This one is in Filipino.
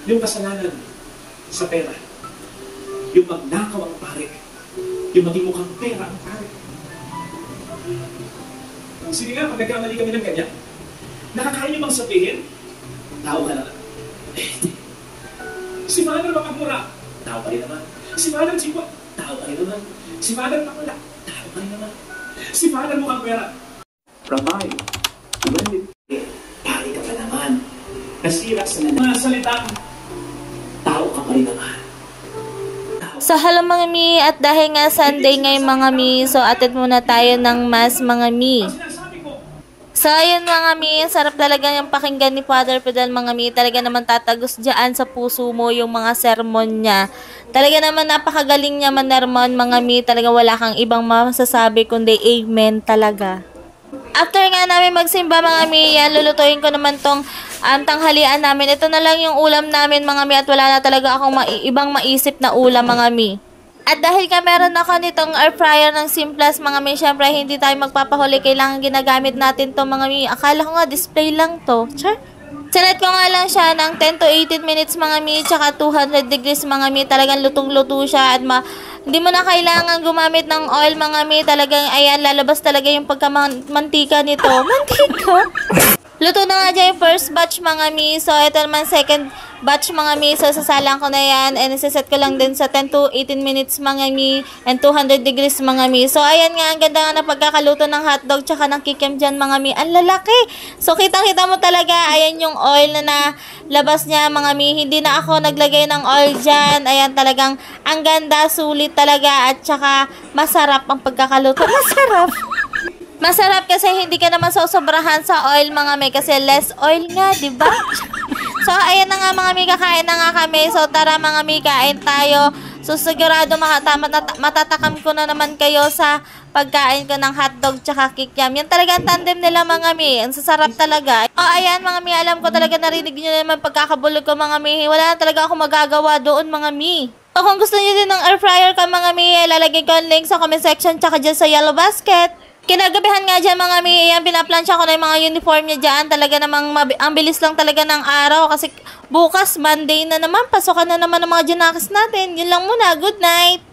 Yung kasalanan sa pera. Yung magnakaw ang pare. Yung maging mukhang pera ang pare. Sige nga, pag nagkamali kami ng ganyan, nakakain niyo bang sabihin, tao ka lang. Si Father Makamura, tao ka rin naman. Si Father Chico, tao ka rin naman. Si Father Makula, tao ka rin naman. Si Father mukhang pera. Rabay, pare ka pa naman. Nasira sa mga salita, tao ka pa rin naman. So hello mga mi, at dahil nga Sunday ngayon mga mi, so attend muna tayo ng mass mga mi. So ayun mga mi, sarap talaga yung pakinggan ni Father Fidel mga mi, talaga naman tatagos dyan sa puso mo yung mga sermon niya. Talaga naman napakagaling niya manermon mga mi, talaga wala kang ibang masasabi kundi amen talaga. After nga namin magsimba mga mi, lulutuin ko naman tong tanghalian namin. Ito na lang yung ulam namin mga mi, at wala na talaga akong ibang maisip na ulam mga mi. At dahil ka meron ako nitong air fryer ng Simplas mga mi, syempre hindi tayo magpapahuli, kailangan ginagamit natin to mga mi. Akala ko nga display lang to. Char. Sinet ko nga lang siya ng 10 to 18 minutes mga mi, tsaka 200 degrees mga mi. Talagang lutong-luto siya at hindi mo na kailangan gumamit ng oil mga mi. Talagang ayan, lalabas talaga yung pagkamantika nito. Mantika? Luto na nga dyan yung first batch mga mi. So ito naman second batch mga mi. So sasalang ko na yan. And isiset ko lang din sa 10 to 18 minutes mga mi. And 200 degrees mga mi. So ayan nga, ang ganda nga na pagkakaluto ng hotdog tsaka ng kikiam dyan mga mi. Ang lalaki. So kitang-kita mo talaga. Ayan yung oil na labas niya mga mi. Hindi na ako naglagay ng oil dyan. Ayan talagang ang ganda, sulit talaga. At tsaka masarap ang pagkakaluto. Masarap. Masarap kasi hindi ka naman sosobrahan sa oil mga may, kasi less oil nga, di ba? So ayan na nga mga may, kakain na nga kami. So tara mga may, kain tayo. So sigurado matatakam ko na naman kayo sa pagkain ko ng hotdog tsaka kikiam. Yan talaga ang tandem nila mga may. Ang sasarap talaga. O ayan mga may, alam ko talaga narinig nyo naman pagkakabulog ko mga may. Wala na talaga ako magagawa doon mga may. So kung gusto nyo din ng air fryer ka mga may, lalagay ko ang link sa comment section tsaka dyan sa yellow basket. Kinagabihan nga dyan mga mi, yan, pinaplansya ko na yung mga uniform niya dyan. Talaga namang ang bilis lang talaga ng araw kasi bukas Monday na naman, pasokan na naman ng mga Junakis natin. Yun lang muna, good night!